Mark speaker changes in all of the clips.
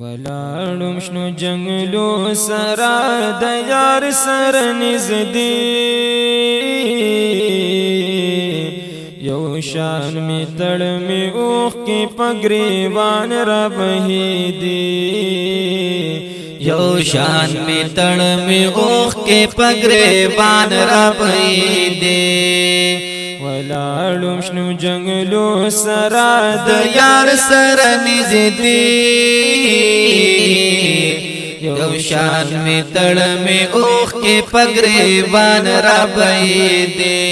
Speaker 1: ولاړم شنو جنگلو سرا د یار سر نزدې یو شان می تړ می اوخ کې پګریوان را بهیدي
Speaker 2: یو شان می تړ می اوخ کې پګریوان را بهیدي
Speaker 1: ولاړم شنو جنگلو سرا
Speaker 2: د یار سر نزدې یو شان می تړ می اوخ کې پګریوان را بهیدي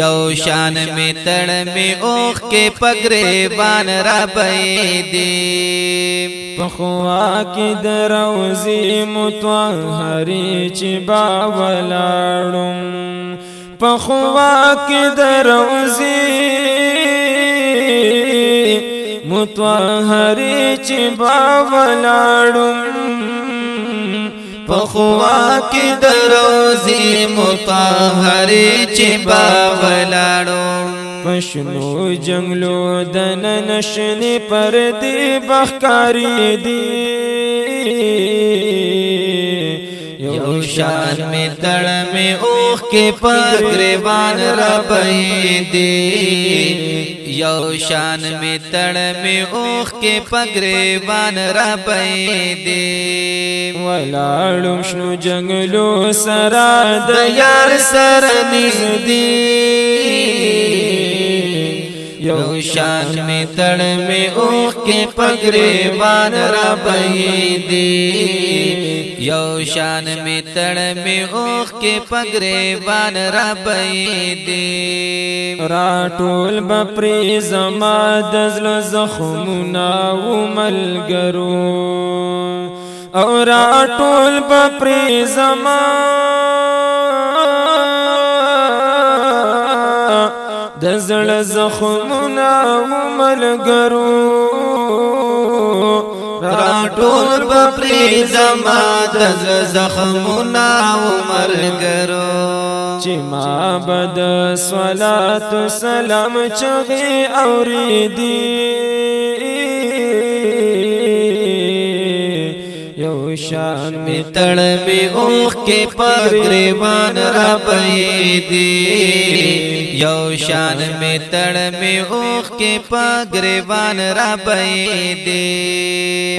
Speaker 2: یو شان می تړ می اوخ کې پګریوان را بهیدي
Speaker 1: پخوا کې دروزي متطهري چې با ولاړم پخوا کې دروزي متطهري چې با ولاړم
Speaker 2: پخوا کې دروزي متطهري چې با ولاړم
Speaker 1: پښنو جنگلو دن نشنی پر دی بخکاری دی
Speaker 2: یو شان می تړ می اوخ کې پګریوان را بهیدي یو شان می تړ می اوخ کې پګریوان را بهیدي
Speaker 1: ولاړم شنو جنگلو سرا
Speaker 2: د یار سر نزدې یو شان می تړ می اوخ کې پګریوان را بهیدي یو شان می تړ می اوخ کې پګریوان را بهیدي
Speaker 1: راټول بپری زما دزل زخمونه و ملګرو او راټول بپری زما دزل زخمونه و ملګرو
Speaker 2: راټول بپری زما دزل زخمونه و ملګرو
Speaker 1: چې ما بد صلات سلام چغي اوریدي یو شان
Speaker 2: می تړ می اوخ کې پګریوان را بهیدي یو شان می تړ می اوخ کې پګریوان را بهیدي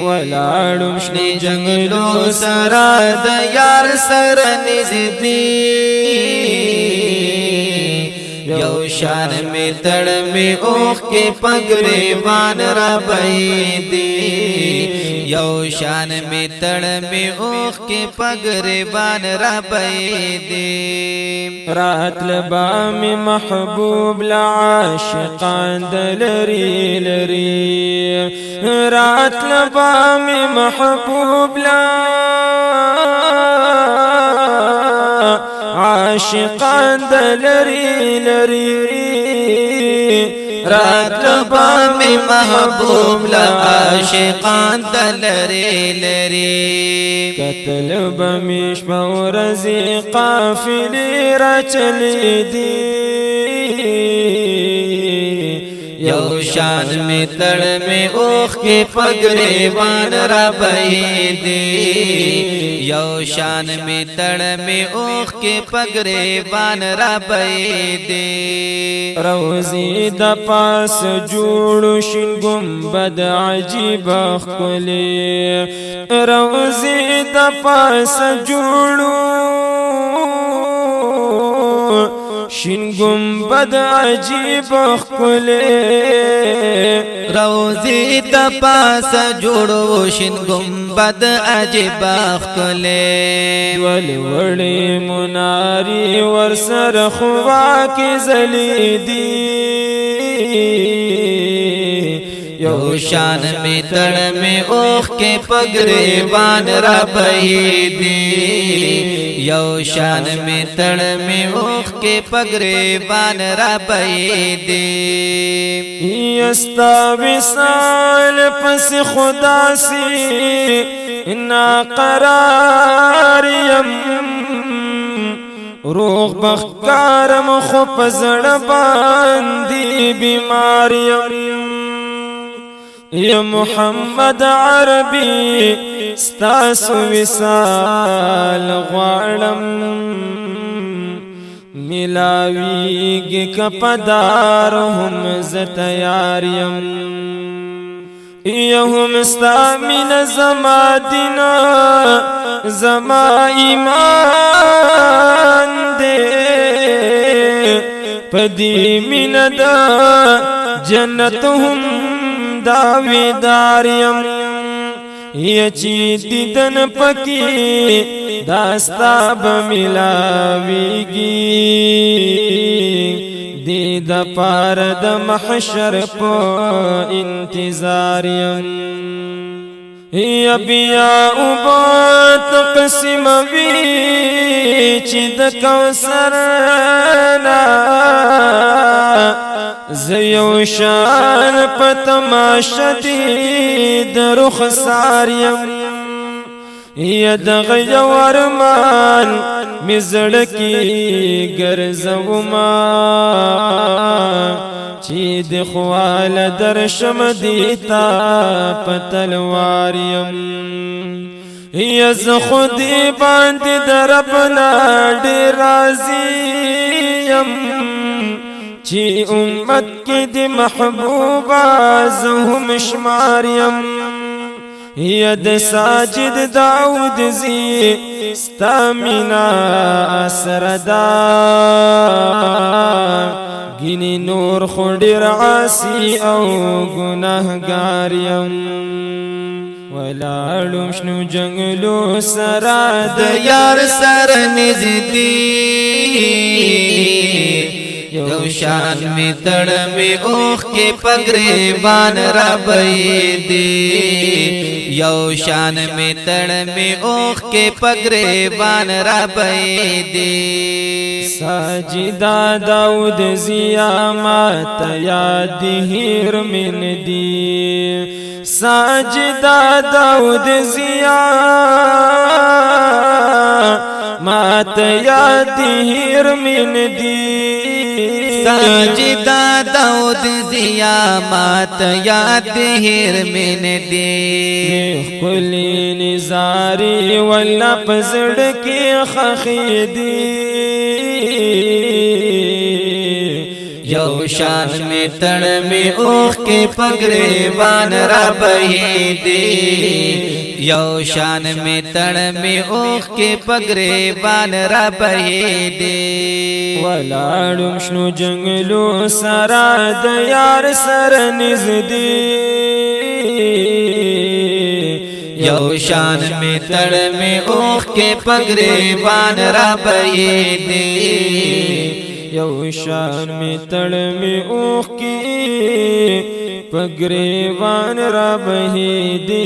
Speaker 1: ولاړم
Speaker 2: شنه جنگلو سرا د یار سر نزدې یو شان می تړ می اوخ کې پګریوان را بهیدي یو شان می تړ می اوخ کې پګریوان را بهیدي
Speaker 1: رات لبا می محبوب لعاشقان دلری لری رات لبا می محبوب عاشقان دلری لری
Speaker 2: رات لبا می محبوب لعاشقان دلری لری
Speaker 1: قتل بمیش مورزی قافلی را چلی دی
Speaker 2: یو شان می تړ می اوخ کې پګریوان را بهیدي یو شان می تړ می اوخ کې پګریوان را بهیدي
Speaker 1: روزی د پاس جوړ شین گنبد عجیب خلی روزی د پاس جوړ شین گنبد عجیب خلی
Speaker 2: روزی د پاس جوړو شین گنبد عجیب خلی
Speaker 1: ول وړي مناری ور سر خوا کې زلیدي
Speaker 2: یو شان می تړ می اوخ کې پګریوان را بهیدي یو شان می تړ می اوخ کې پګریوان را بهیدي
Speaker 1: یستا وصال پس خدا سی نا قرار یم روغ بخکارم خو پزړ باندې بیماریم یا محمد عربی ستاسو وصال غواړم ملاویږي کپدار هم ز تیار یم یا هم ستا مینه زما دینا زما ایمان دے پدی مینه دا جنت هم داویدار یم یا چی دیدن پکی داستا بملاویگی دید پار د محشر پو انتظار یم یا بیا اوبات قسم وی چی د کوثر نا زیو شان پتماشا دید رخصار یم یا دغیو ارمان مزڑکی گرزو ما چی دخوال درشم دیتا پتلوار یم یا زخودی باندی دربنا دی رازی یم چی امت کی دی محبوبا زهم شماریم یا د ساجد داود زی ستامینا اسردا گینی نور خودیر عاسی او گناهگاریم ولاړم شنو جنگلو سرا د
Speaker 2: یار سر نزدی یو شان می تڑ می اوخ کے پگریبان ربیدی یو شان می تڑ می اوخ کے پگریبان ربیدی
Speaker 1: ساجدہ داود زیامات یاد ہیر من دی ساجدہ داود زیامات یاد ہیر من دی
Speaker 2: ساجدہ داود زیامات یاد ہیر من دی
Speaker 1: کلی نزاری والا پزڑ کی خخیدی
Speaker 2: یو شان میں تڑ میں اوخ کے پگریبان ربیدی یو شان میں تڑ میں اوخ کے پگریبان ربیدی
Speaker 1: ولاړم شنو جنگلو سرا د یار سر نزدی
Speaker 2: یو شان میں تڑ میں اوخ کے پگریبان ربیدی
Speaker 1: یو شان میں تڑ میں اوخ کی پگریبان ربیدی